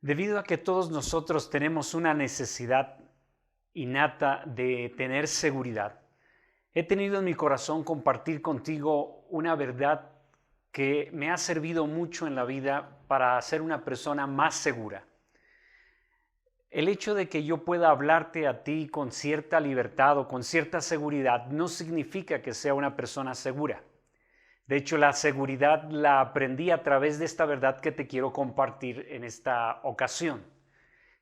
Debido a que todos nosotros tenemos una necesidad innata de tener seguridad, he tenido en mi corazón compartir contigo una verdad que me ha servido mucho en la vida para ser una persona más segura. El hecho de que yo pueda hablarte a ti con cierta libertad o con cierta seguridad no significa que sea una persona segura. De hecho, la seguridad la aprendí a través de esta verdad que te quiero compartir en esta ocasión.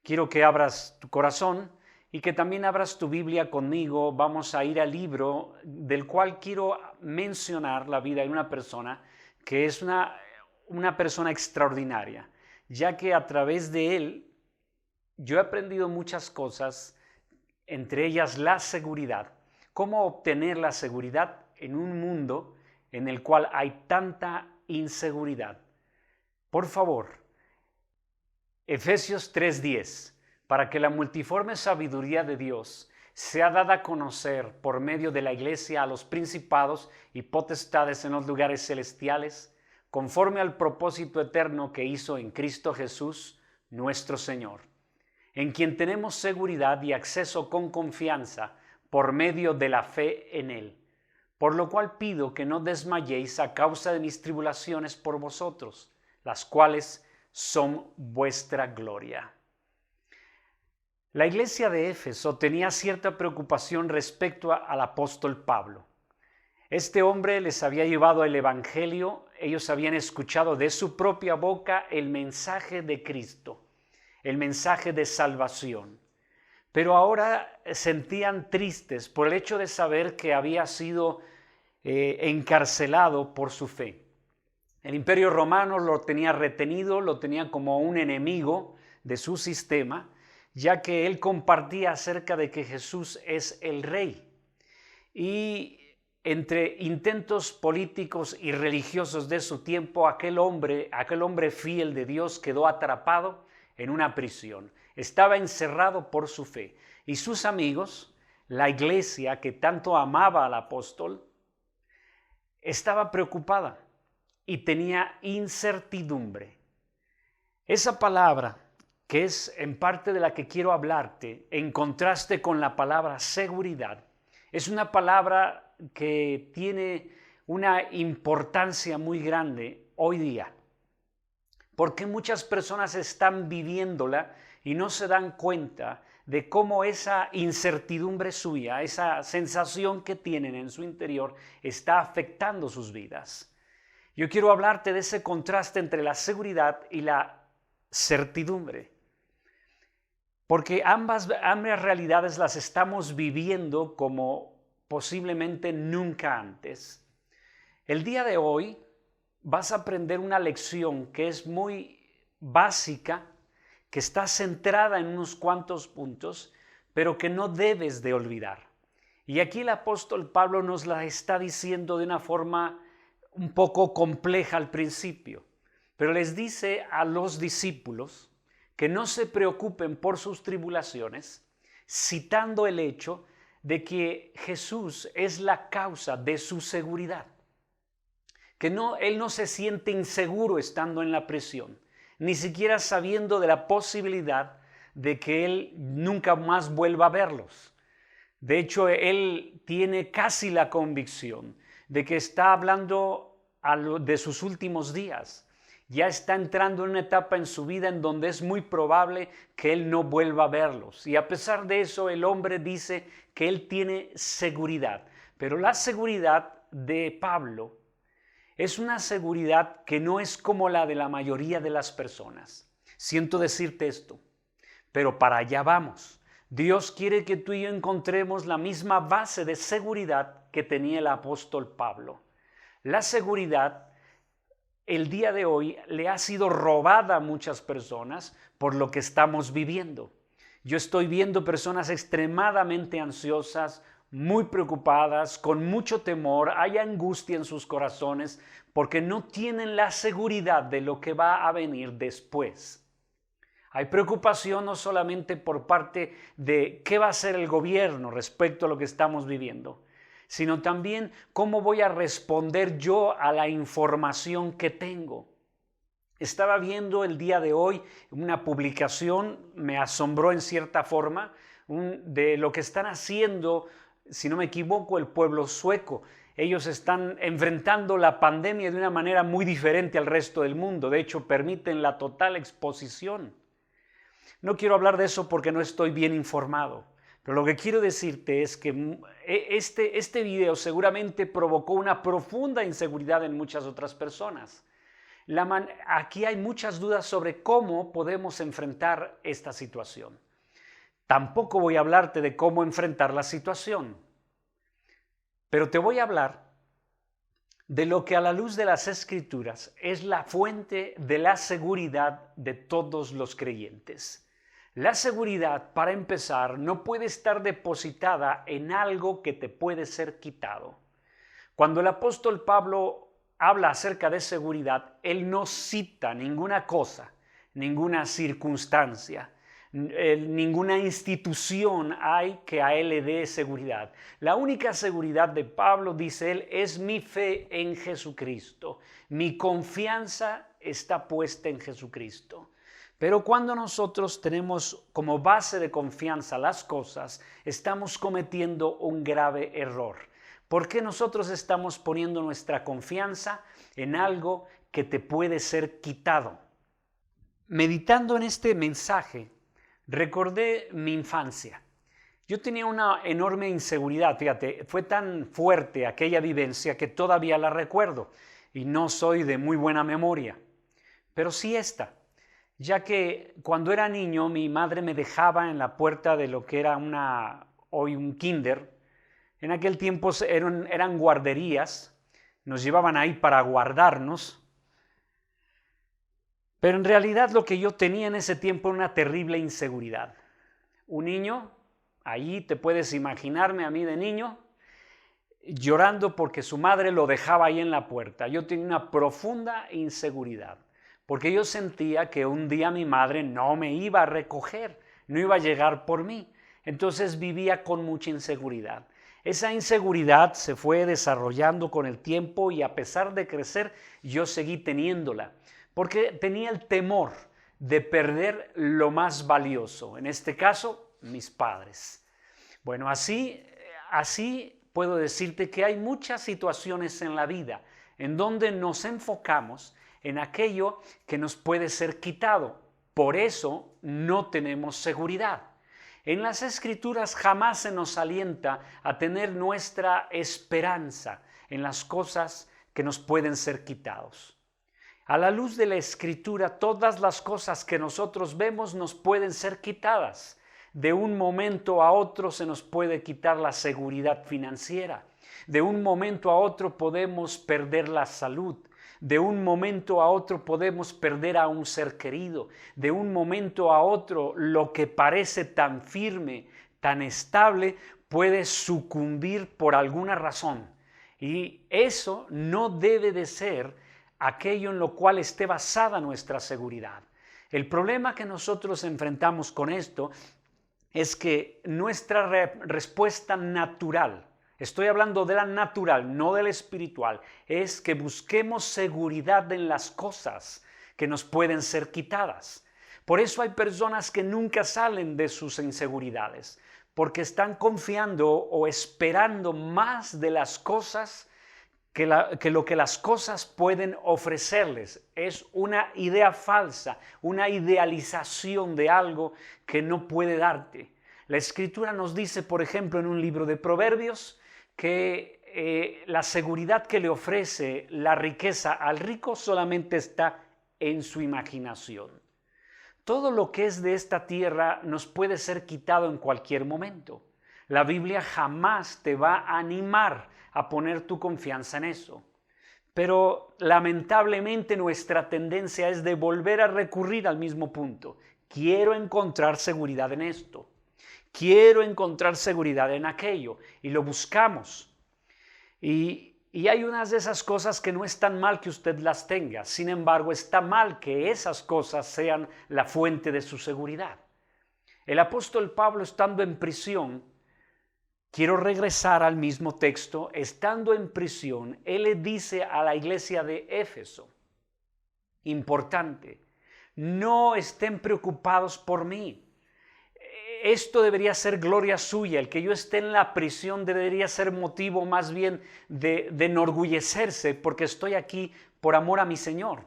Quiero que abras tu corazón y que también abras tu Biblia conmigo. Vamos a ir al libro del cual quiero mencionar la vida de una persona que es una persona extraordinaria, ya que a través de él yo he aprendido muchas cosas, entre ellas la seguridad. ¿Cómo obtener la seguridad en un mundo en el cual hay tanta inseguridad? Por favor, Efesios 3:10, para que la multiforme sabiduría de Dios sea dada a conocer por medio de la Iglesia a los principados y potestades en los lugares celestiales, conforme al propósito eterno que hizo en Cristo Jesús, nuestro Señor, en quien tenemos seguridad y acceso con confianza por medio de la fe en Él. Por lo cual pido que no desmayéis a causa de mis tribulaciones por vosotros, las cuales son vuestra gloria. La iglesia de Éfeso tenía cierta preocupación respecto al apóstol Pablo. Este hombre les había llevado el evangelio, ellos habían escuchado de su propia boca el mensaje de Cristo, el mensaje de salvación. Pero ahora sentían tristes por el hecho de saber que había sido encarcelado por su fe. El Imperio Romano lo tenía retenido, lo tenía como un enemigo de su sistema, ya que él compartía acerca de que Jesús es el Rey. Y entre intentos políticos y religiosos de su tiempo, aquel hombre fiel de Dios quedó atrapado en una prisión. Estaba encerrado por su fe. Y sus amigos, la iglesia que tanto amaba al apóstol, estaba preocupada y tenía incertidumbre. Esa palabra, que es en parte de la que quiero hablarte, en contraste con la palabra seguridad, es una palabra que tiene una importancia muy grande hoy día, porque muchas personas están viviéndola y no se dan cuenta de cómo esa incertidumbre suya, esa sensación que tienen en su interior, está afectando sus vidas. Yo quiero hablarte de ese contraste entre la seguridad y la certidumbre, porque ambas realidades las estamos viviendo como posiblemente nunca antes. El día de hoy vas a aprender una lección que es muy básica, que está centrada en unos cuantos puntos, pero que no debes de olvidar. Y aquí el apóstol Pablo nos la está diciendo de una forma un poco compleja al principio, pero les dice a los discípulos que no se preocupen por sus tribulaciones, citando el hecho de que Jesús es la causa de su seguridad, que él no se siente inseguro estando en la prisión, ni siquiera sabiendo de la posibilidad de que él nunca más vuelva a verlos. De hecho, él tiene casi la convicción de que está hablando de sus últimos días. Ya está entrando en una etapa en su vida en donde es muy probable que él no vuelva a verlos. Y a pesar de eso, el hombre dice que él tiene seguridad. Pero la seguridad de Pablo es una seguridad que no es como la de la mayoría de las personas. Siento decirte esto, pero para allá vamos. Dios quiere que tú y yo encontremos la misma base de seguridad que tenía el apóstol Pablo. La seguridad, el día de hoy, le ha sido robada a muchas personas por lo que estamos viviendo. Yo estoy viendo personas extremadamente ansiosas, muy preocupadas, con mucho temor, hay angustia en sus corazones porque no tienen la seguridad de lo que va a venir después. Hay preocupación no solamente por parte de qué va a hacer el gobierno respecto a lo que estamos viviendo, sino también cómo voy a responder yo a la información que tengo. Estaba viendo el día de hoy una publicación, me asombró en cierta forma, de lo que están haciendo, si no me equivoco, el pueblo sueco. Ellos están enfrentando la pandemia de una manera muy diferente al resto del mundo. De hecho, permiten la total exposición. No quiero hablar de eso porque no estoy bien informado, pero lo que quiero decirte es que este video seguramente provocó una profunda inseguridad en muchas otras personas. Aquí hay muchas dudas sobre cómo podemos enfrentar esta situación. Tampoco voy a hablarte de cómo enfrentar la situación, pero te voy a hablar de lo que a la luz de las Escrituras es la fuente de la seguridad de todos los creyentes. La seguridad, para empezar, no puede estar depositada en algo que te puede ser quitado. Cuando el apóstol Pablo habla acerca de seguridad, él no cita ninguna cosa, ninguna circunstancia, ninguna institución hay que a él le dé seguridad. La única seguridad de Pablo, dice él, es mi fe en Jesucristo. Mi confianza está puesta en Jesucristo. Pero cuando nosotros tenemos como base de confianza las cosas, estamos cometiendo un grave error. Porque nosotros estamos poniendo nuestra confianza en algo que te puede ser quitado. Meditando en este mensaje, recordé mi infancia. Yo tenía una enorme inseguridad, fíjate, fue tan fuerte aquella vivencia que todavía la recuerdo y no soy de muy buena memoria, pero sí esta, ya que cuando era niño mi madre me dejaba en la puerta de lo que era hoy un kinder. En aquel tiempo eran guarderías, nos llevaban ahí para guardarnos. Pero en realidad lo que yo tenía en ese tiempo era una terrible inseguridad. Un niño, ahí te puedes imaginarme a mí de niño, llorando porque su madre lo dejaba ahí en la puerta. Yo tenía una profunda inseguridad, porque yo sentía que un día mi madre no me iba a recoger, no iba a llegar por mí. Entonces vivía con mucha inseguridad. Esa inseguridad se fue desarrollando con el tiempo y a pesar de crecer, yo seguí teniéndola. Porque tenía el temor de perder lo más valioso, en este caso, mis padres. Bueno, así puedo decirte que hay muchas situaciones en la vida en donde nos enfocamos en aquello que nos puede ser quitado. Por eso no tenemos seguridad. En las Escrituras jamás se nos alienta a tener nuestra esperanza en las cosas que nos pueden ser quitados. A la luz de la Escritura, todas las cosas que nosotros vemos nos pueden ser quitadas. De un momento a otro se nos puede quitar la seguridad financiera. De un momento a otro podemos perder la salud. De un momento a otro podemos perder a un ser querido. De un momento a otro lo que parece tan firme, tan estable, puede sucumbir por alguna razón. Y eso no debe de ser aquello en lo cual esté basada nuestra seguridad. El problema que nosotros enfrentamos con esto es que nuestra respuesta natural, estoy hablando de la natural, no de la espiritual, es que busquemos seguridad en las cosas que nos pueden ser quitadas. Por eso hay personas que nunca salen de sus inseguridades, porque están confiando o esperando más de las cosas que lo que las cosas pueden ofrecerles. Es una idea falsa, una idealización de algo que no puede darte. La Escritura nos dice, por ejemplo, en un libro de Proverbios, que la seguridad que le ofrece la riqueza al rico solamente está en su imaginación. Todo lo que es de esta tierra nos puede ser quitado en cualquier momento. La Biblia jamás te va a animar a poner tu confianza en eso. Pero lamentablemente nuestra tendencia es de volver a recurrir al mismo punto. Quiero encontrar seguridad en esto. Quiero encontrar seguridad en aquello. Y lo buscamos. Y hay unas de esas cosas que no es tan mal que usted las tenga. Sin embargo, está mal que esas cosas sean la fuente de su seguridad. El apóstol Pablo, estando en prisión, quiero regresar al mismo texto. Estando en prisión, él le dice a la iglesia de Éfeso, Importante. No estén preocupados por mí. Esto debería ser gloria suya. El que yo esté en la prisión debería ser motivo más bien de enorgullecerse, porque estoy aquí por amor a mi Señor.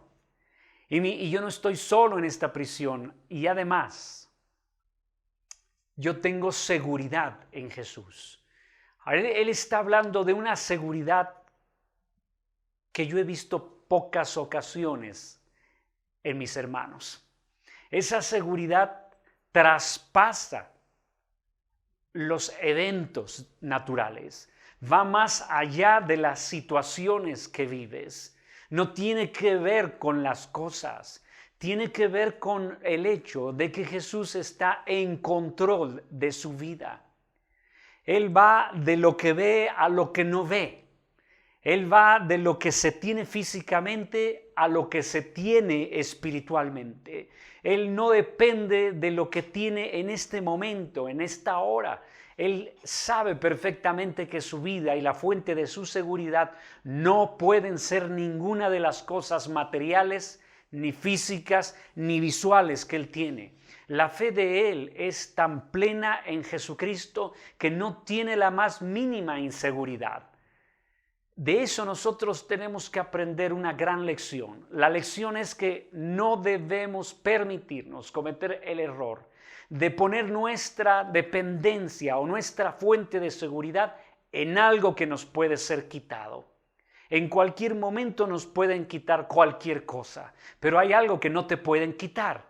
Y yo no estoy solo en esta prisión. Y además, yo tengo seguridad en Jesús. Él está hablando de una seguridad que yo he visto pocas ocasiones en mis hermanos. Esa seguridad traspasa los eventos naturales, va más allá de las situaciones que vives. No tiene que ver con las cosas, tiene que ver con el hecho de que Jesús está en control de su vida. Él va de lo que ve a lo que no ve. Él va de lo que se tiene físicamente a lo que se tiene espiritualmente. Él no depende de lo que tiene en este momento, en esta hora. Él sabe perfectamente que su vida y la fuente de su seguridad no pueden ser ninguna de las cosas materiales, ni físicas, ni visuales que él tiene. La fe de él es tan plena en Jesucristo que no tiene la más mínima inseguridad. De eso nosotros tenemos que aprender una gran lección. La lección es que no debemos permitirnos cometer el error de poner nuestra dependencia o nuestra fuente de seguridad en algo que nos puede ser quitado. En cualquier momento nos pueden quitar cualquier cosa, pero hay algo que no te pueden quitar,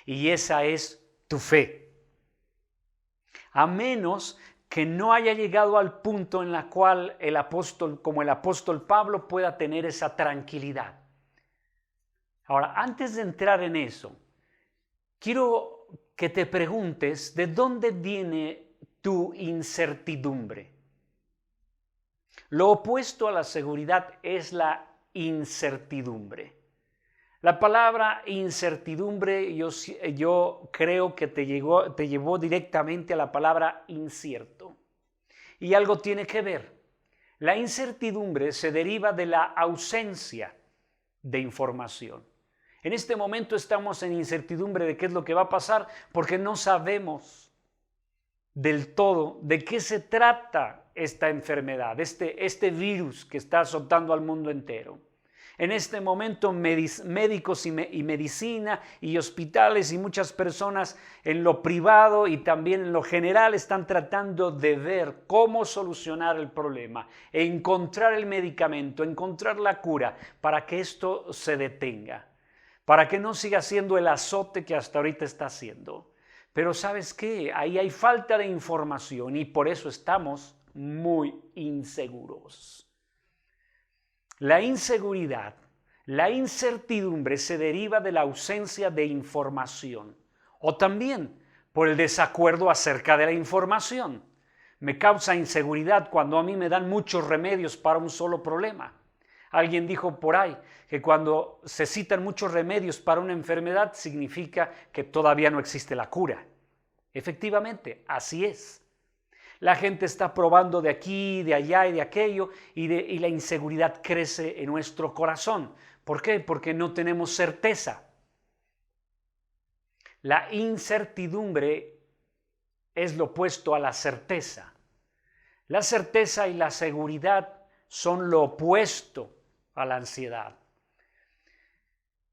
y esa es tu fe. A menos que no haya llegado al punto en la cual el apóstol Pablo, pueda tener esa tranquilidad. Ahora, antes de entrar en eso, quiero que te preguntes de dónde viene tu incertidumbre. Lo opuesto a la seguridad es la incertidumbre. La palabra incertidumbre yo creo que te llevó directamente a la palabra incierto. Y algo tiene que ver. La incertidumbre se deriva de la ausencia de información. En este momento estamos en incertidumbre de qué es lo que va a pasar porque no sabemos del todo de qué se trata esta enfermedad, este virus que está azotando al mundo entero. En este momento médicos y medicina y hospitales y muchas personas en lo privado y también en lo general están tratando de ver cómo solucionar el problema, encontrar el medicamento, encontrar la cura para que esto se detenga, para que no siga siendo el azote que hasta ahorita está haciendo. Pero ¿sabes qué? Ahí hay falta de información y por eso estamos muy inseguros. La inseguridad, la incertidumbre se deriva de la ausencia de información o también por el desacuerdo acerca de la información. Me causa inseguridad cuando a mí me dan muchos remedios para un solo problema. Alguien dijo por ahí que cuando se citan muchos remedios para una enfermedad significa que todavía no existe la cura. Efectivamente, así es. La gente está probando de aquí, de allá y de aquello y la inseguridad crece en nuestro corazón. ¿Por qué? Porque no tenemos certeza. La incertidumbre es lo opuesto a la certeza. La certeza y la seguridad son lo opuesto a la ansiedad.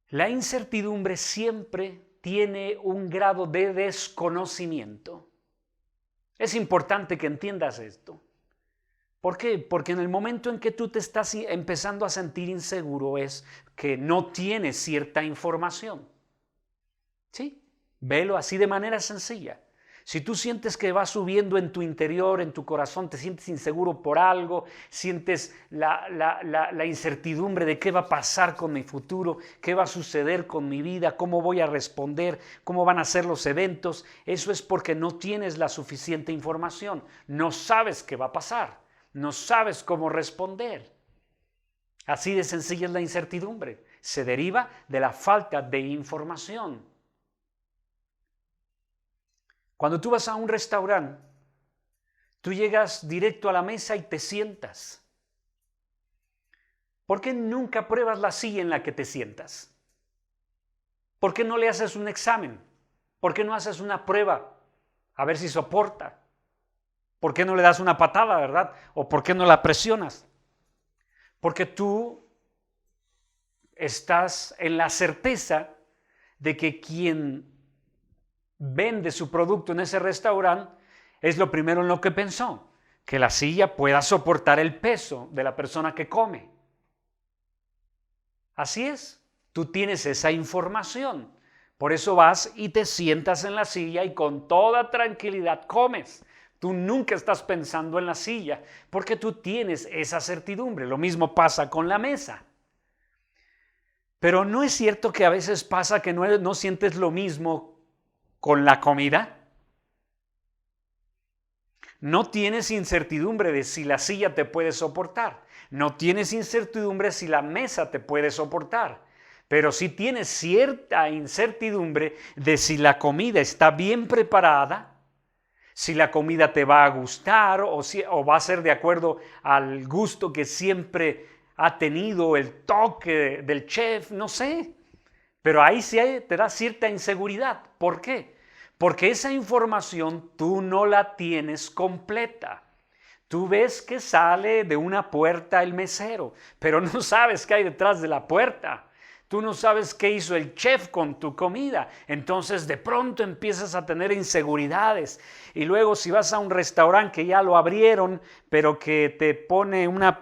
La incertidumbre siempre tiene un grado de desconocimiento. Es importante que entiendas esto. ¿Por qué? Porque en el momento en que tú te estás empezando a sentir inseguro es que no tienes cierta información. ¿Sí? Velo así de manera sencilla. Si tú sientes que va subiendo en tu interior, en tu corazón, te sientes inseguro por algo, sientes la incertidumbre de qué va a pasar con mi futuro, qué va a suceder con mi vida, cómo voy a responder, cómo van a ser los eventos, eso es porque no tienes la suficiente información, no sabes qué va a pasar, no sabes cómo responder. Así de sencilla es la incertidumbre, se deriva de la falta de información. Cuando tú vas a un restaurante, tú llegas directo a la mesa y te sientas. ¿Por qué nunca pruebas la silla en la que te sientas? ¿Por qué no le haces un examen? ¿Por qué no haces una prueba? A ver si soporta. ¿Por qué no le das una patada, verdad? ¿O por qué no la presionas? Porque tú estás en la certeza de que quien vende su producto en ese restaurante es lo primero en lo que pensó, que la silla pueda soportar el peso de la persona que come. Así es, tú tienes esa información. Por eso vas y te sientas en la silla y con toda tranquilidad comes. Tú nunca estás pensando en la silla porque tú tienes esa certidumbre. Lo mismo pasa con la mesa. Pero ¿no es cierto que a veces pasa que no sientes lo mismo con la comida? No tienes incertidumbre de si la silla te puede soportar. No tienes incertidumbre si la mesa te puede soportar. Pero sí tienes cierta incertidumbre de si la comida está bien preparada, si la comida te va a gustar o va a ser de acuerdo al gusto que siempre ha tenido el toque del chef, no sé. Pero ahí sí te da cierta inseguridad. ¿Por qué? Porque esa información tú no la tienes completa. Tú ves que sale de una puerta el mesero, pero no sabes qué hay detrás de la puerta. Tú no sabes qué hizo el chef con tu comida. Entonces de pronto empiezas a tener inseguridades. Y luego si vas a un restaurante que ya lo abrieron, pero que te pone una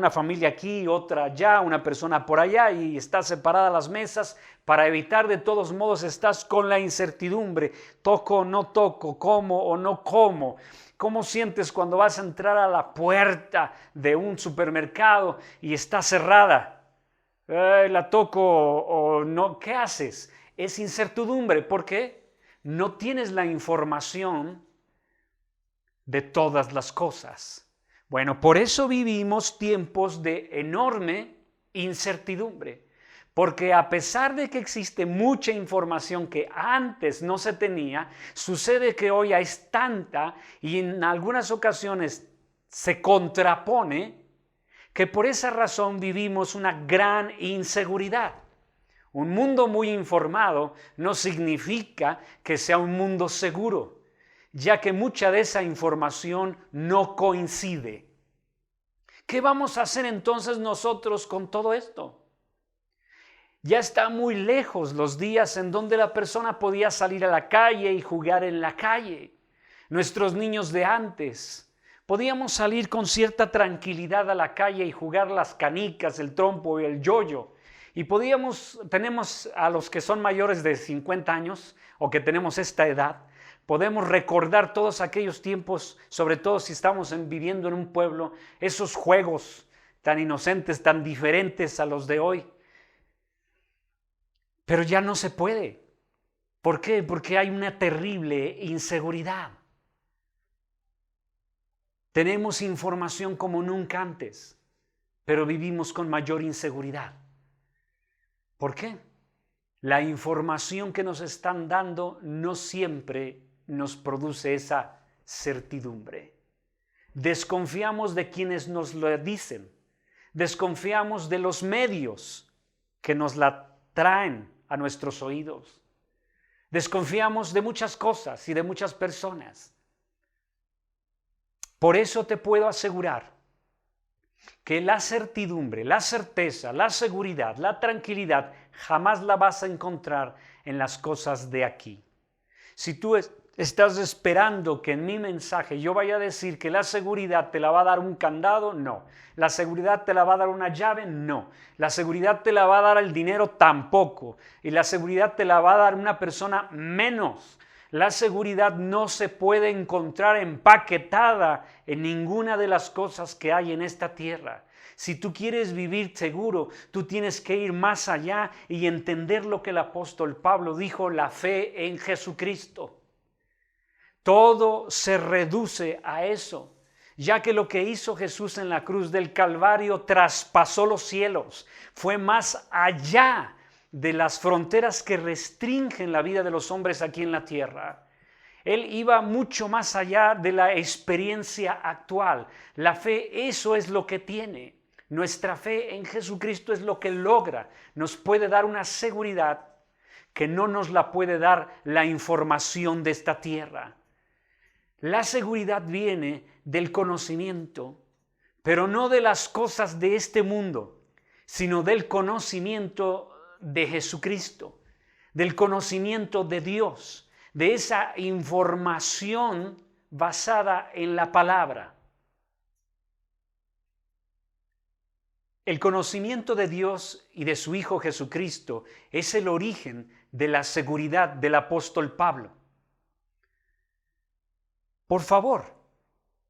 familia aquí, otra allá, una persona por allá y está separada las mesas, para evitar de todos modos estás con la incertidumbre. ¿Toco o no toco? ¿Como o no como? ¿Cómo sientes cuando vas a entrar a la puerta de un supermercado y está cerrada? ¿La toco o no? ¿Qué haces? Es incertidumbre. ¿Por qué? No tienes la información de todas las cosas. Bueno, por eso vivimos tiempos de enorme incertidumbre. Porque a pesar de que existe mucha información que antes no se tenía, sucede que hoy es tanta y en algunas ocasiones se contrapone, que por esa razón vivimos una gran inseguridad. Un mundo muy informado no significa que sea un mundo seguro, ya que mucha de esa información no coincide. ¿Qué vamos a hacer entonces nosotros con todo esto? Ya está muy lejos los días en donde la persona podía salir a la calle y jugar en la calle. Nuestros niños de antes podíamos salir con cierta tranquilidad a la calle y jugar las canicas, el trompo y el yoyo. Y tenemos a los que son mayores de 50 años o que tenemos esta edad, podemos recordar todos aquellos tiempos, sobre todo si estamos viviendo en un pueblo, esos juegos tan inocentes, tan diferentes a los de hoy. Pero ya no se puede. ¿Por qué? Porque hay una terrible inseguridad. Tenemos información como nunca antes, pero vivimos con mayor inseguridad. ¿Por qué? La información que nos están dando no siempre nos produce esa certidumbre. Desconfiamos de quienes nos lo dicen. Desconfiamos de los medios que nos la traen a nuestros oídos. Desconfiamos de muchas cosas y de muchas personas. Por eso te puedo asegurar que la certidumbre, la certeza, la seguridad, la tranquilidad jamás la vas a encontrar en las cosas de aquí. Si tú estás esperando que en mi mensaje yo vaya a decir que la seguridad te la va a dar un candado, no. La seguridad te la va a dar una llave, no. La seguridad te la va a dar el dinero, tampoco. Y la seguridad te la va a dar una persona, menos. La seguridad no se puede encontrar empaquetada en ninguna de las cosas que hay en esta tierra. Si tú quieres vivir seguro, tú tienes que ir más allá y entender lo que el apóstol Pablo dijo, la fe en Jesucristo. Todo se reduce a eso, ya que lo que hizo Jesús en la cruz del Calvario traspasó los cielos, fue más allá de las fronteras que restringen la vida de los hombres aquí en la tierra. Él iba mucho más allá de la experiencia actual. La fe, eso es lo que tiene. Nuestra fe en Jesucristo es lo que logra. Nos puede dar una seguridad que no nos la puede dar la información de esta tierra. La seguridad viene del conocimiento, pero no de las cosas de este mundo, sino del conocimiento de Jesucristo, del conocimiento de Dios, de esa información basada en la palabra. El conocimiento de Dios y de su Hijo Jesucristo es el origen de la seguridad del apóstol Pablo. Por favor,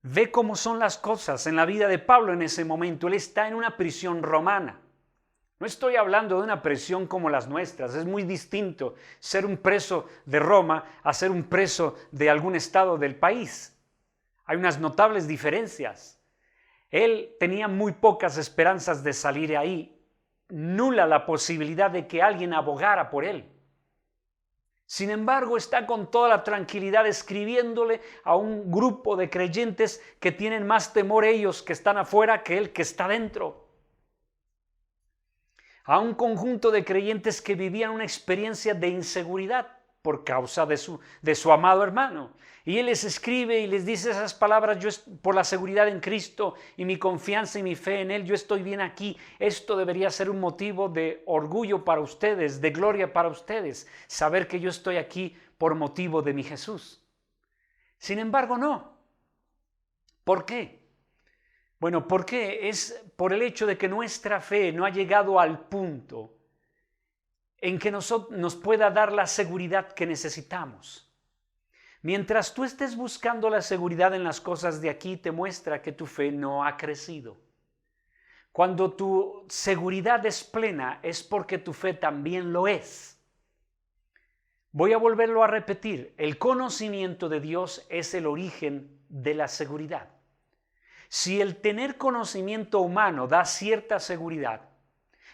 ve cómo son las cosas en la vida de Pablo en ese momento. Él está en una prisión romana. No estoy hablando de una prisión como las nuestras. Es muy distinto ser un preso de Roma a ser un preso de algún estado del país. Hay unas notables diferencias. Él tenía muy pocas esperanzas de salir de ahí. Nula la posibilidad de que alguien abogara por él. Sin embargo, está con toda la tranquilidad escribiéndole a un grupo de creyentes que tienen más temor ellos que están afuera que él que está dentro. A un conjunto de creyentes que vivían una experiencia de inseguridad por causa de su amado hermano. Y él les escribe y les dice esas palabras: yo por la seguridad en Cristo y mi confianza y mi fe en Él, yo estoy bien aquí. Esto debería ser un motivo de orgullo para ustedes, de gloria para ustedes, saber que yo estoy aquí por motivo de mi Jesús. Sin embargo, no. ¿Por qué? Bueno, porque es por el hecho de que nuestra fe no ha llegado al punto en que nos pueda dar la seguridad que necesitamos. Mientras tú estés buscando la seguridad en las cosas de aquí, te muestra que tu fe no ha crecido. Cuando tu seguridad es plena, es porque tu fe también lo es. Voy a volverlo a repetir. El conocimiento de Dios es el origen de la seguridad. Si el tener conocimiento humano da cierta seguridad,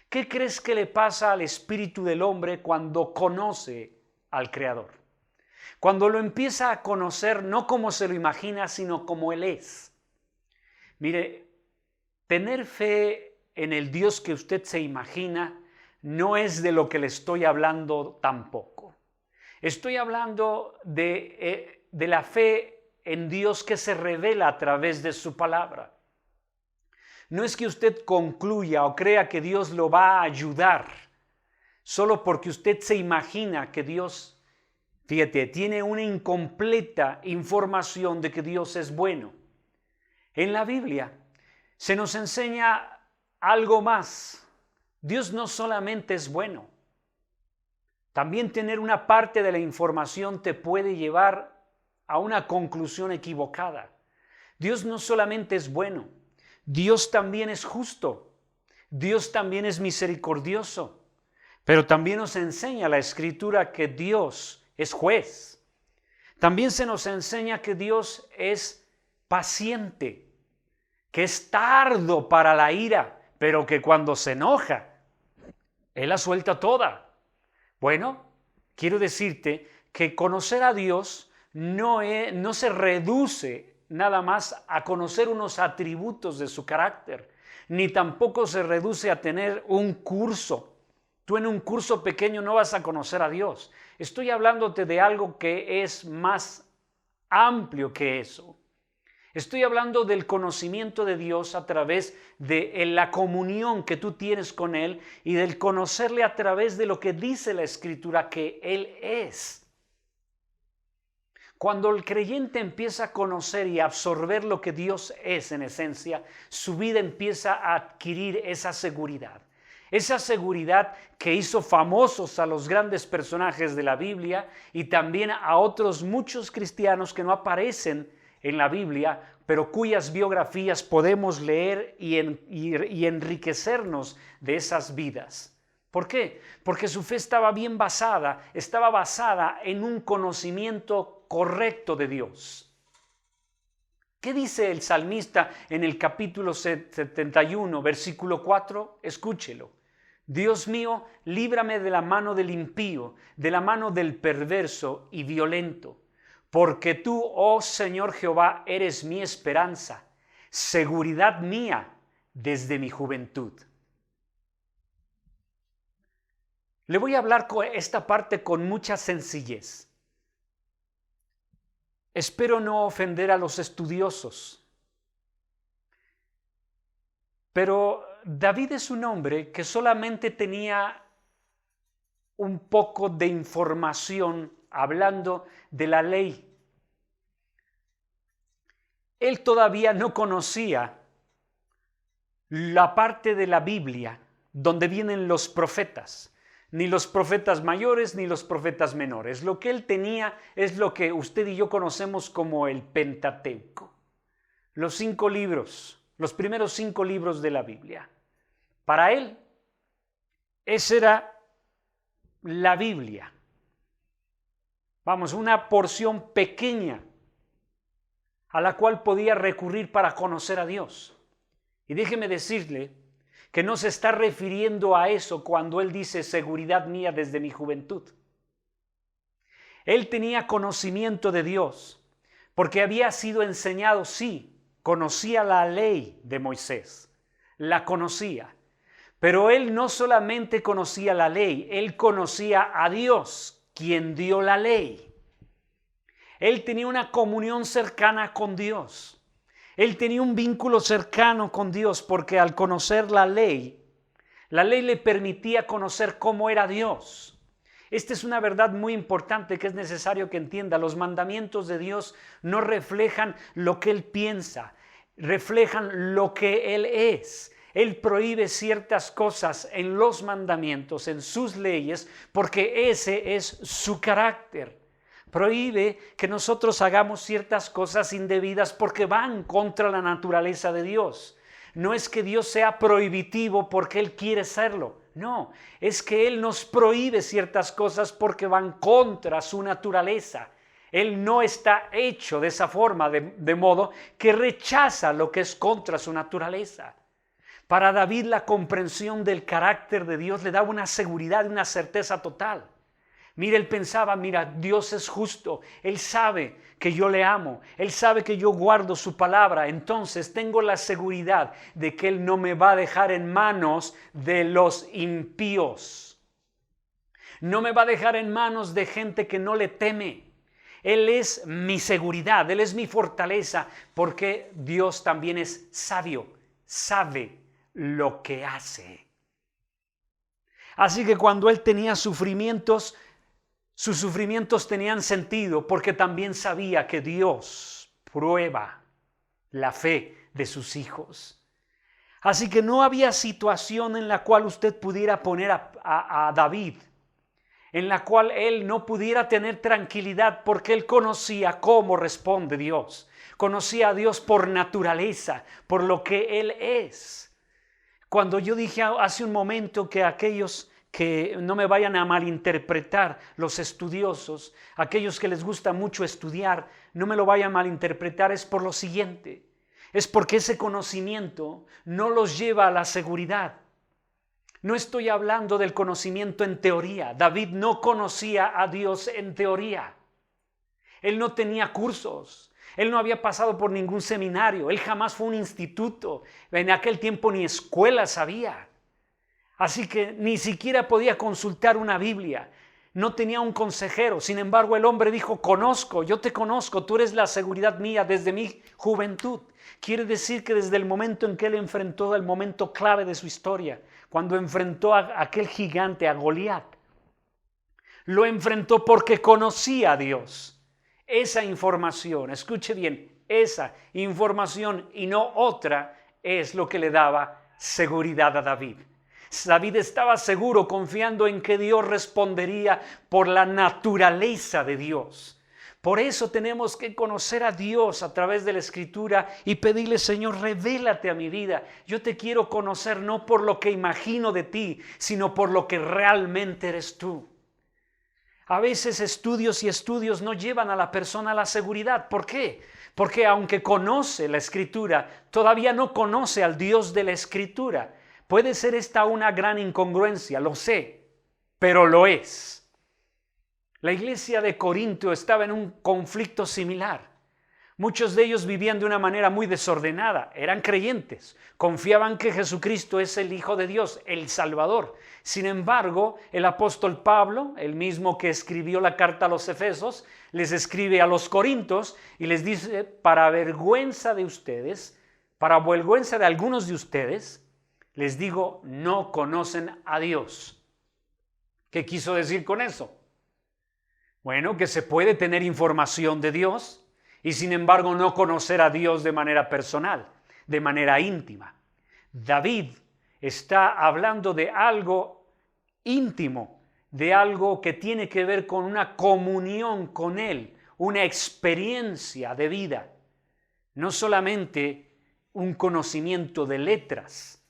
¿qué crees que le pasa al espíritu del hombre cuando conoce al Creador? Cuando lo empieza a conocer no como se lo imagina, sino como Él es. Mire, tener fe en el Dios que usted se imagina no es de lo que le estoy hablando tampoco. Estoy hablando de la fe en Dios que se revela a través de su palabra. No es que usted concluya o crea que Dios lo va a ayudar solo porque usted se imagina que Dios, fíjate, tiene una incompleta información de que Dios es bueno. En la Biblia se nos enseña algo más. Dios no solamente es bueno. También tener una parte de la información te puede llevar a una conclusión equivocada. Dios no solamente es bueno, Dios también es justo. Dios también es misericordioso. Pero también nos enseña la Escritura que Dios es juez. También se nos enseña que Dios es paciente, que es tardo para la ira, pero que cuando se enoja, Él la suelta toda. Bueno, quiero decirte que conocer a Dios no se reduce nada más a conocer unos atributos de su carácter, ni tampoco se reduce a tener un curso. Tú en un curso pequeño no vas a conocer a Dios. Estoy hablándote de algo que es más amplio que eso. Estoy hablando del conocimiento de Dios a través de la comunión que tú tienes con Él y del conocerle a través de lo que dice la Escritura que Él es. Cuando el creyente empieza a conocer y a absorber lo que Dios es en esencia, su vida empieza a adquirir esa seguridad. Esa seguridad que hizo famosos a los grandes personajes de la Biblia y también a otros muchos cristianos que no aparecen en la Biblia, pero cuyas biografías podemos leer y enriquecernos de esas vidas. ¿Por qué? Porque su fe estaba bien basada, estaba basada en un conocimiento correcto de Dios. ¿Qué dice el salmista en el capítulo 71, versículo 4? Escúchelo. Dios mío, líbrame de la mano del impío, de la mano del perverso y violento, porque tú, oh Señor Jehová, eres mi esperanza, seguridad mía desde mi juventud. Le voy a hablar esta parte con mucha sencillez. Espero no ofender a los estudiosos. Pero David es un hombre que solamente tenía un poco de información hablando de la ley. Él todavía no conocía la parte de la Biblia donde vienen los profetas, ni los profetas mayores ni los profetas menores. Lo que él tenía es lo que usted y yo conocemos como el Pentateuco, los 5 libros, los primeros 5 libros de la Biblia. Para él, esa era la Biblia. Vamos, una porción pequeña a la cual podía recurrir para conocer a Dios. Y déjeme decirle que no se está refiriendo a eso cuando él dice seguridad mía desde mi juventud. Él tenía conocimiento de Dios porque había sido enseñado, sí, conocía la ley de Moisés, la conocía. Pero él no solamente conocía la ley, él conocía a Dios, quien dio la ley. Él tenía una comunión cercana con Dios. Él tenía un vínculo cercano con Dios porque al conocer la ley le permitía conocer cómo era Dios. Esta es una verdad muy importante que es necesario que entienda. Los mandamientos de Dios no reflejan lo que Él piensa, reflejan lo que Él es. Él prohíbe ciertas cosas en los mandamientos, en sus leyes, porque ese es su carácter. Prohíbe que nosotros hagamos ciertas cosas indebidas porque van contra la naturaleza de Dios. No es que Dios sea prohibitivo porque Él quiere serlo. No, es que Él nos prohíbe ciertas cosas porque van contra su naturaleza. Él no está hecho de esa forma, de modo que rechaza lo que es contra su naturaleza. Para David la comprensión del carácter de Dios le daba una seguridad y una certeza total. Mira, él pensaba, mira, Dios es justo, Él sabe que yo le amo, Él sabe que yo guardo su palabra, entonces tengo la seguridad de que Él no me va a dejar en manos de los impíos. No me va a dejar en manos de gente que no le teme. Él es mi seguridad, Él es mi fortaleza, porque Dios también es sabio, sabe lo que hace. Así que cuando Él tenía sufrimientos, sus sufrimientos tenían sentido porque también sabía que Dios prueba la fe de sus hijos. Así que no había situación en la cual usted pudiera poner a David, en la cual él no pudiera tener tranquilidad porque él conocía cómo responde Dios. Conocía a Dios por naturaleza, por lo que Él es. Cuando yo dije hace un momento que aquellos que no me vayan a malinterpretar, los estudiosos, aquellos que les gusta mucho estudiar, no me lo vayan a malinterpretar, es por lo siguiente, es porque ese conocimiento no los lleva a la seguridad. No estoy hablando del conocimiento en teoría. David no conocía a Dios en teoría. Él no tenía cursos. Él no había pasado por ningún seminario. Él jamás fue a un instituto. En aquel tiempo ni escuelas había. Así que ni siquiera podía consultar una Biblia. No tenía un consejero. Sin embargo, el hombre dijo, conozco, yo te conozco, tú eres la seguridad mía desde mi juventud. Quiere decir que desde el momento en que él enfrentó el momento clave de su historia, cuando enfrentó a aquel gigante, a Goliat, lo enfrentó porque conocía a Dios. Esa información, escuche bien, esa información y no otra es lo que le daba seguridad a David. David estaba seguro, confiando en que Dios respondería por la naturaleza de Dios. Por eso tenemos que conocer a Dios a través de la Escritura y pedirle, Señor, revélate a mi vida. Yo te quiero conocer no por lo que imagino de ti, sino por lo que realmente eres tú. A veces estudios y estudios no llevan a la persona a la seguridad. ¿Por qué? Porque aunque conoce la Escritura, todavía no conoce al Dios de la Escritura. Puede ser esta una gran incongruencia, lo sé, pero lo es. La iglesia de Corinto estaba en un conflicto similar, Muchos de ellos vivían de una manera muy desordenada, eran creyentes, confiaban que Jesucristo es el Hijo de Dios, el Salvador. Sin embargo, el apóstol Pablo, el mismo que escribió la carta a los Efesios, les escribe a los Corintios y les dice: para vergüenza de ustedes, para vergüenza de algunos de ustedes, les digo, no conocen a Dios. ¿Qué quiso decir con eso? Bueno, que se puede tener información de Dios y sin embargo no conocer a Dios de manera personal, de manera íntima. David está hablando de algo íntimo, de algo que tiene que ver con una comunión con Él, una experiencia de vida, no solamente un conocimiento de letras.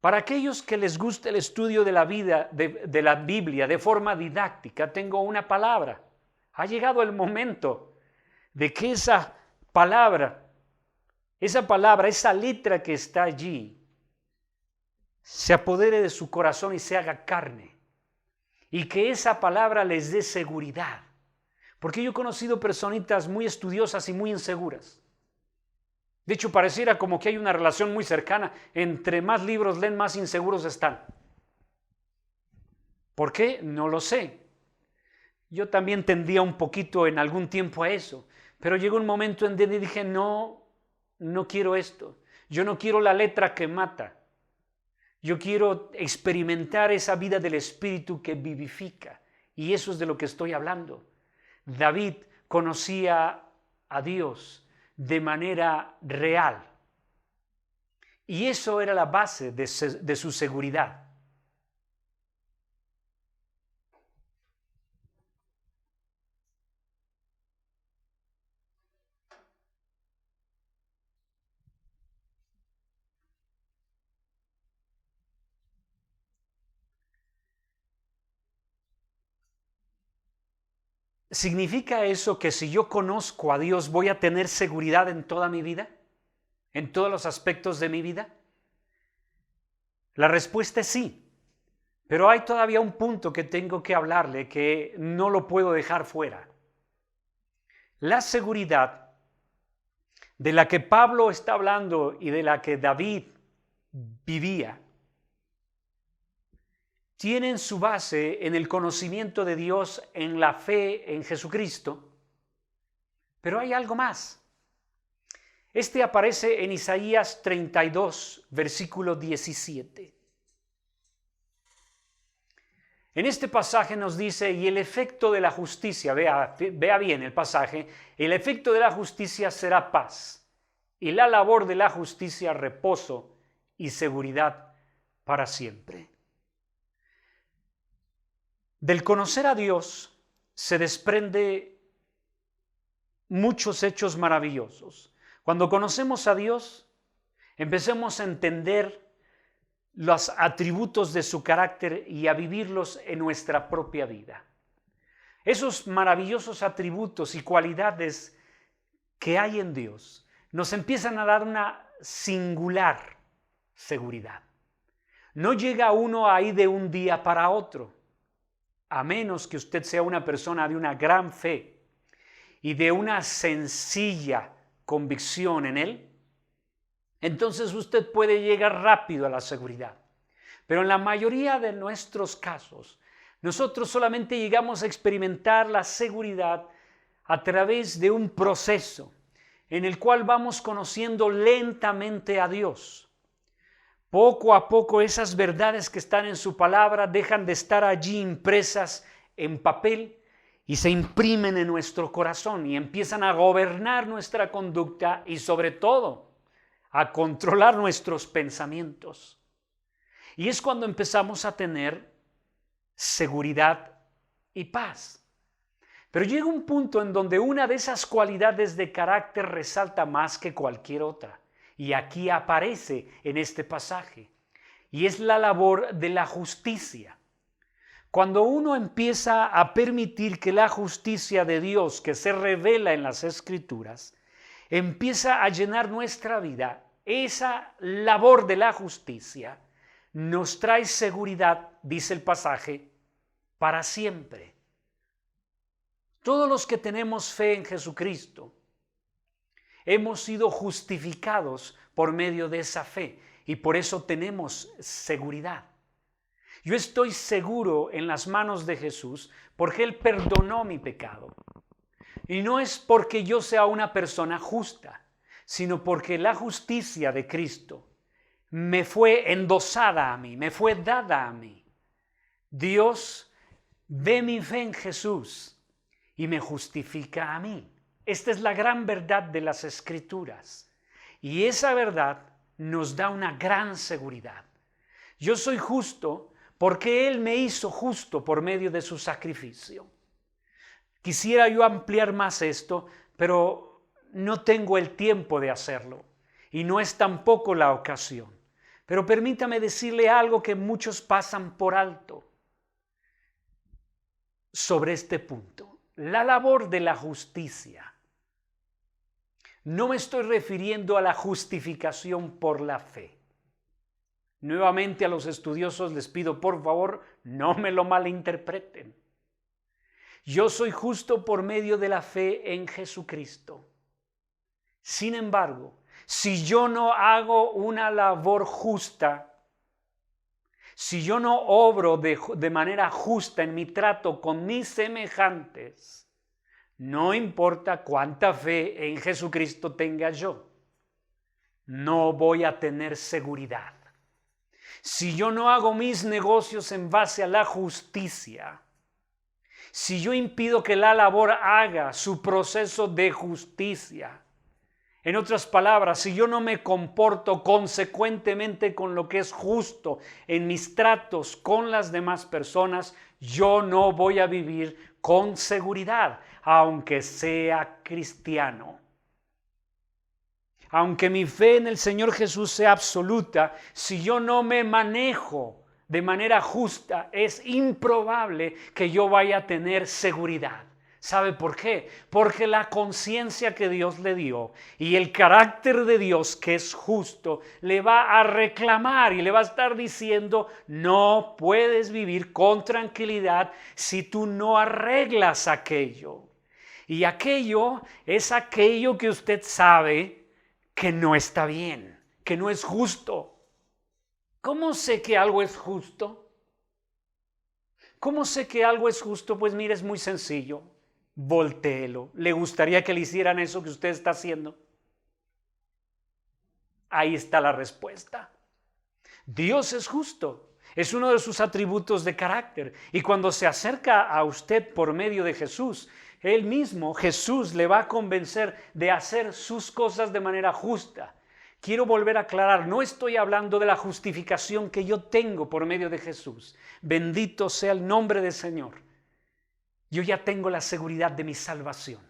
Para aquellos que les gusta el estudio de la vida, de la Biblia de forma didáctica, tengo una palabra. Ha llegado el momento de que esa palabra, esa letra que está allí, se apodere de su corazón y se haga carne. Y que esa palabra les dé seguridad. Porque yo he conocido personitas muy estudiosas y muy inseguras. De hecho, pareciera como que hay una relación muy cercana. Entre más libros leen, más inseguros están. ¿Por qué? No lo sé. Yo también tendía un poquito en algún tiempo a eso. Pero llegó un momento en que dije, no quiero esto. Yo no quiero la letra que mata. Yo quiero experimentar esa vida del Espíritu que vivifica. Y eso es de lo que estoy hablando. David conocía a Dios de manera real. Y eso era la base de su seguridad. ¿Significa eso que si yo conozco a Dios voy a tener seguridad en toda mi vida? ¿En todos los aspectos de mi vida? La respuesta es sí, pero hay todavía un punto que tengo que hablarle que no lo puedo dejar fuera. La seguridad de la que Pablo está hablando y de la que David vivía tienen su base en el conocimiento de Dios, en la fe en Jesucristo, pero hay algo más. Este aparece en Isaías 32, versículo 17. En este pasaje nos dice, y el efecto de la justicia, vea bien el pasaje, el efecto de la justicia será paz, y la labor de la justicia reposo y seguridad para siempre. Del conocer a Dios se desprende muchos hechos maravillosos. Cuando conocemos a Dios, empecemos a entender los atributos de su carácter y a vivirlos en nuestra propia vida. Esos maravillosos atributos y cualidades que hay en Dios nos empiezan a dar una singular seguridad. No llega uno ahí de un día para otro. A menos que usted sea una persona de una gran fe y de una sencilla convicción en Él, entonces usted puede llegar rápido a la seguridad. Pero en la mayoría de nuestros casos, nosotros solamente llegamos a experimentar la seguridad a través de un proceso en el cual vamos conociendo lentamente a Dios. Poco a poco esas verdades que están en su palabra dejan de estar allí impresas en papel y se imprimen en nuestro corazón y empiezan a gobernar nuestra conducta y sobre todo a controlar nuestros pensamientos. Y es cuando empezamos a tener seguridad y paz. Pero llega un punto en donde una de esas cualidades de carácter resalta más que cualquier otra. Y aquí aparece en este pasaje. Y es la labor de la justicia. Cuando uno empieza a permitir que la justicia de Dios que se revela en las Escrituras empieza a llenar nuestra vida, esa labor de la justicia nos trae seguridad, dice el pasaje, para siempre. Todos los que tenemos fe en Jesucristo, Hemos sido justificados por medio de esa fe y por eso tenemos seguridad. Yo estoy seguro en las manos de Jesús porque Él perdonó mi pecado. Y no es porque yo sea una persona justa, sino porque la justicia de Cristo me fue endosada a mí, me fue dada a mí. Dios ve mi fe en Jesús y me justifica a mí. Esta es la gran verdad de las Escrituras. Y esa verdad nos da una gran seguridad. Yo soy justo porque Él me hizo justo por medio de su sacrificio. Quisiera yo ampliar más esto, pero no tengo el tiempo de hacerlo y no es tampoco la ocasión. Pero permítame decirle algo que muchos pasan por alto sobre este punto. La labor de la justicia. No me estoy refiriendo a la justificación por la fe. Nuevamente a los estudiosos les pido, por favor, no me lo malinterpreten. Yo soy justo por medio de la fe en Jesucristo. Sin embargo, si yo no hago una labor justa, si yo no obro de manera justa en mi trato con mis semejantes, no importa cuánta fe en Jesucristo tenga yo, no voy a tener seguridad. Si yo no hago mis negocios en base a la justicia, si yo impido que la labor haga su proceso de justicia, en otras palabras, si yo no me comporto consecuentemente con lo que es justo en mis tratos con las demás personas, yo no voy a vivir con seguridad, aunque sea cristiano. Aunque mi fe en el Señor Jesús sea absoluta, si yo no me manejo de manera justa, es improbable que yo vaya a tener seguridad. ¿Sabe por qué? Porque la conciencia que Dios le dio y el carácter de Dios que es justo le va a reclamar y le va a estar diciendo: no puedes vivir con tranquilidad si tú no arreglas aquello. Y aquello es aquello que usted sabe que no está bien, que no es justo. ¿Cómo sé que algo es justo? ¿Cómo sé que algo es justo? Pues mire, es muy sencillo. Voltéelo. ¿Le gustaría que le hicieran eso que usted está haciendo? Ahí está la respuesta. Dios es justo. Es uno de sus atributos de carácter. Y cuando se acerca a usted por medio de Jesús, Él mismo, Jesús, le va a convencer de hacer sus cosas de manera justa. Quiero volver a aclarar, no estoy hablando de la justificación que yo tengo por medio de Jesús. Bendito sea el nombre del Señor. Yo ya tengo la seguridad de mi salvación.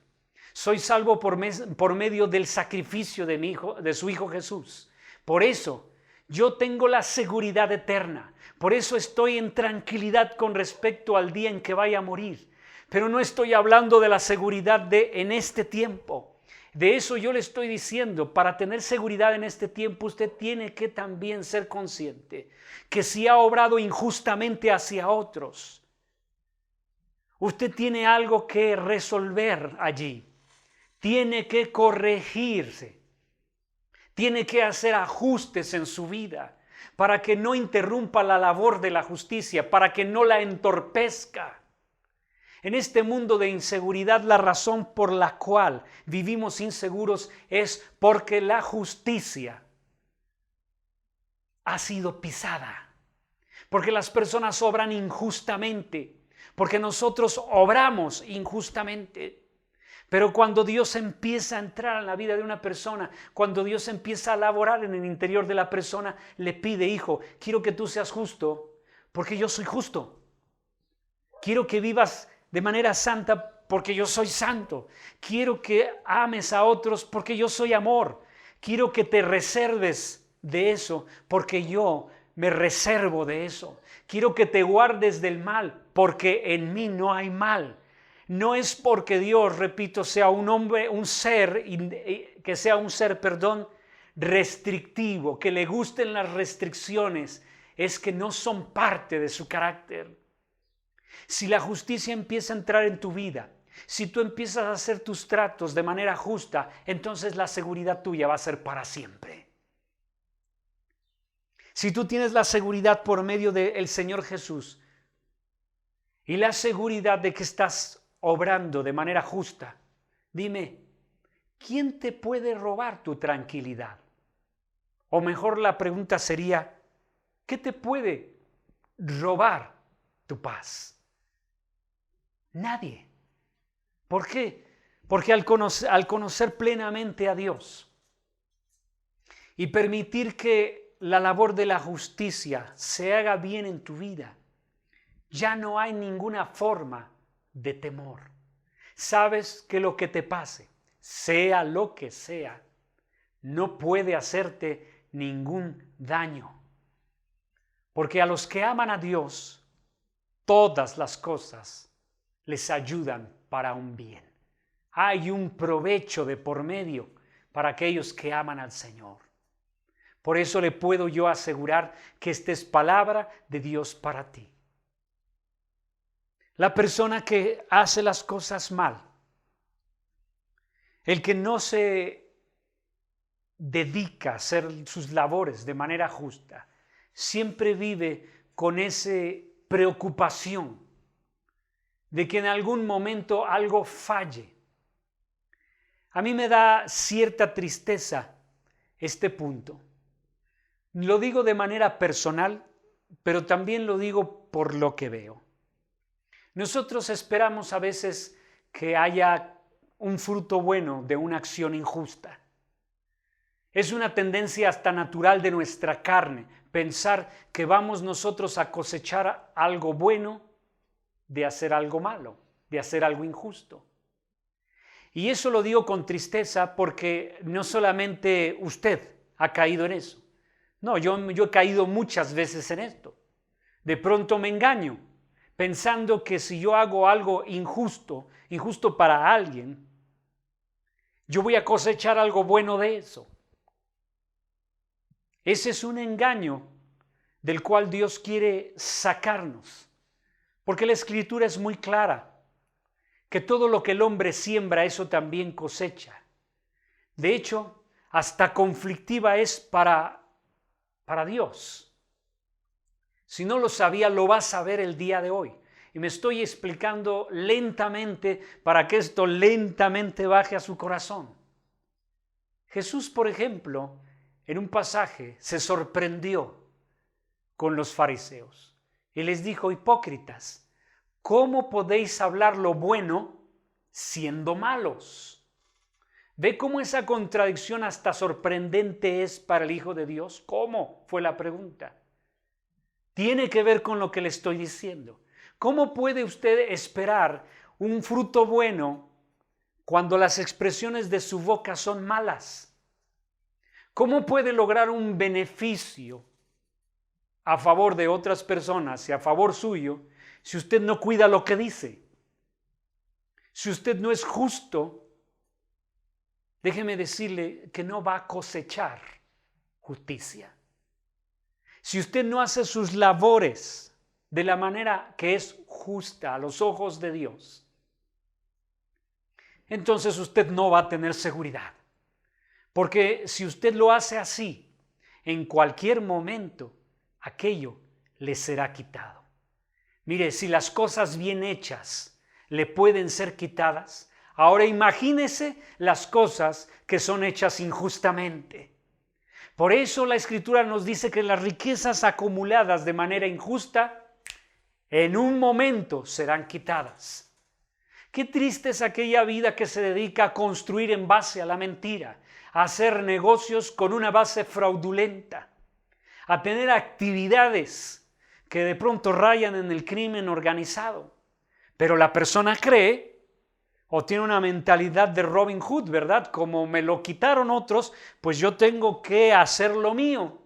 Soy salvo por medio del sacrificio de su Hijo Jesús. Por eso yo tengo la seguridad eterna. Por eso estoy en tranquilidad con respecto al día en que vaya a morir. Pero no estoy hablando de la seguridad en este tiempo. De eso yo le estoy diciendo, para tener seguridad en este tiempo, usted tiene que también ser consciente que si ha obrado injustamente hacia otros, usted tiene algo que resolver allí. Tiene que corregirse. Tiene que hacer ajustes en su vida para que no interrumpa la labor de la justicia, para que no la entorpezca. En este mundo de inseguridad, la razón por la cual vivimos inseguros es porque la justicia ha sido pisada. Porque las personas obran injustamente. Porque nosotros obramos injustamente. Pero cuando Dios empieza a entrar en la vida de una persona, cuando Dios empieza a laborar en el interior de la persona, le pide: hijo, quiero que tú seas justo, porque yo soy justo. Quiero que vivas de manera santa, porque yo soy santo. Quiero que ames a otros, porque yo soy amor. Quiero que te reserves de eso, porque yo me reservo de eso. Quiero que te guardes del mal, porque en mí no hay mal. No es porque Dios, repito, sea un ser restrictivo, que le gusten las restricciones, es que no son parte de su carácter. Si la justicia empieza a entrar en tu vida, Si tú empiezas a hacer tus tratos de manera justa, entonces la seguridad tuya va a ser para siempre. Si tú tienes la seguridad por medio del Señor Jesús y la seguridad de que estás obrando de manera justa, dime, ¿quién te puede robar tu tranquilidad? O mejor la pregunta sería, ¿qué te puede robar tu paz? Nadie. ¿Por qué? Porque al conocer plenamente a Dios y permitir que la labor de la justicia se haga bien en tu vida, ya no hay ninguna forma de temor. Sabes que lo que te pase, sea lo que sea, no puede hacerte ningún daño. Porque a los que aman a Dios, todas las cosas les ayudan para un bien. Hay un provecho de por medio para aquellos que aman al Señor. Por eso le puedo yo asegurar que esta es palabra de Dios para ti. La persona que hace las cosas mal, el que no se dedica a hacer sus labores de manera justa, siempre vive con esa preocupación de que en algún momento algo falle. A mí me da cierta tristeza este punto. Lo digo de manera personal, pero también lo digo por lo que veo. Nosotros esperamos a veces que haya un fruto bueno de una acción injusta. Es una tendencia hasta natural de nuestra carne, pensar que vamos nosotros a cosechar algo bueno de hacer algo malo, de hacer algo injusto. Y eso lo digo con tristeza porque no solamente usted ha caído en eso. No, yo he caído muchas veces en esto. De pronto me engaño, pensando que si yo hago algo injusto para alguien, yo voy a cosechar algo bueno de eso. Ese es un engaño del cual Dios quiere sacarnos, porque la Escritura es muy clara, que todo lo que el hombre siembra, eso también cosecha. De hecho, hasta conflictiva es para Dios. Si no lo sabía, lo vas a ver el día de hoy. Y me estoy explicando lentamente para que esto lentamente baje a su corazón. Jesús, por ejemplo, en un pasaje se sorprendió con los fariseos y les dijo: hipócritas, ¿cómo podéis hablar lo bueno siendo malos? ¿Ve cómo esa contradicción hasta sorprendente es para el Hijo de Dios? ¿Cómo? Fue la pregunta. Tiene que ver con lo que le estoy diciendo. ¿Cómo puede usted esperar un fruto bueno cuando las expresiones de su boca son malas? ¿Cómo puede lograr un beneficio a favor de otras personas y a favor suyo si usted no cuida lo que dice? Si usted no es justo, déjeme decirle que no va a cosechar justicia. Si usted no hace sus labores de la manera que es justa a los ojos de Dios, entonces usted no va a tener seguridad. Porque si usted lo hace así, en cualquier momento, aquello le será quitado. Mire, si las cosas bien hechas le pueden ser quitadas, ahora imagínese las cosas que son hechas injustamente. Por eso la Escritura nos dice que las riquezas acumuladas de manera injusta, en un momento serán quitadas. Qué triste es aquella vida que se dedica a construir en base a la mentira, a hacer negocios con una base fraudulenta, a tener actividades que de pronto rayan en el crimen organizado. Pero la persona cree o tiene una mentalidad de Robin Hood, ¿verdad? Como me lo quitaron otros, pues yo tengo que hacer lo mío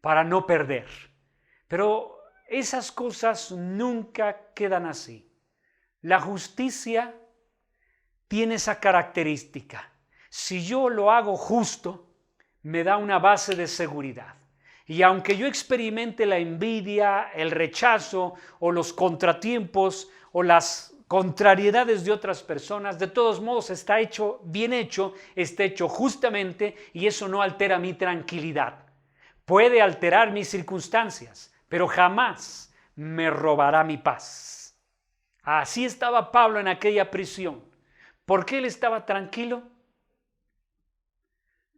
para no perder. Pero esas cosas nunca quedan así. La justicia tiene esa característica. Si yo lo hago justo, me da una base de seguridad. Y aunque yo experimente la envidia, el rechazo o los contratiempos o las contrariedades de otras personas, de todos modos está hecho, bien hecho, está hecho justamente y eso no altera mi tranquilidad. Puede alterar mis circunstancias, pero jamás me robará mi paz. Así estaba Pablo en aquella prisión. ¿Por qué él estaba tranquilo?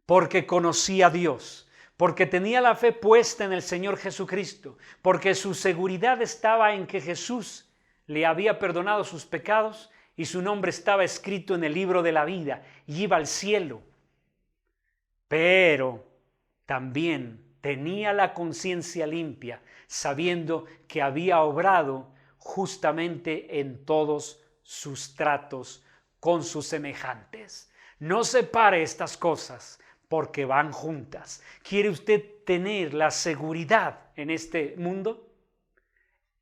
Porque conocía a Dios, porque tenía la fe puesta en el Señor Jesucristo, porque su seguridad estaba en que Jesús le había perdonado sus pecados y su nombre estaba escrito en el libro de la vida y iba al cielo. Pero también tenía la conciencia limpia, sabiendo que había obrado justamente en todos sus tratos con sus semejantes. No separe estas cosas porque van juntas. ¿Quiere usted tener la seguridad en este mundo?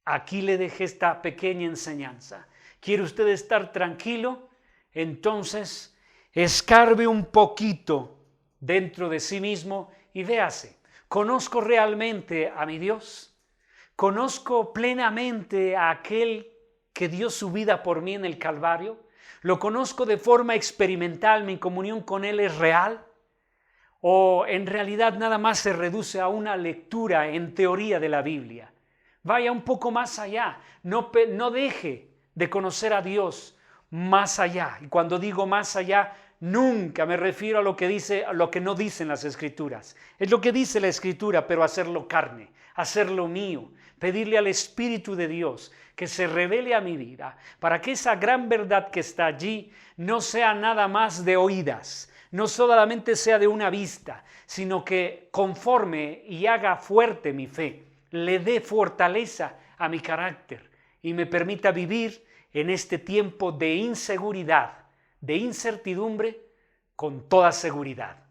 Aquí le dejé esta pequeña enseñanza. ¿Quiere usted estar tranquilo? Entonces, escarbe un poquito dentro de sí mismo y véase. ¿Conozco realmente a mi Dios? ¿Conozco plenamente a aquel que dio su vida por mí en el Calvario? ¿Lo conozco de forma experimental? ¿Mi comunión con Él es real? ¿O en realidad nada más se reduce a una lectura en teoría de la Biblia? Vaya un poco más allá. No deje de conocer a Dios más allá. Y cuando digo más allá, nunca me refiero a lo que no dicen las Escrituras. Es lo que dice la Escritura, pero hacerlo carne, hacerlo mío, pedirle al Espíritu de Dios que se revele a mi vida, para que esa gran verdad que está allí no sea nada más de oídas, no solamente sea de una vista, sino que conforme y haga fuerte mi fe, le dé fortaleza a mi carácter y me permita vivir en este tiempo de inseguridad, de incertidumbre, con toda seguridad.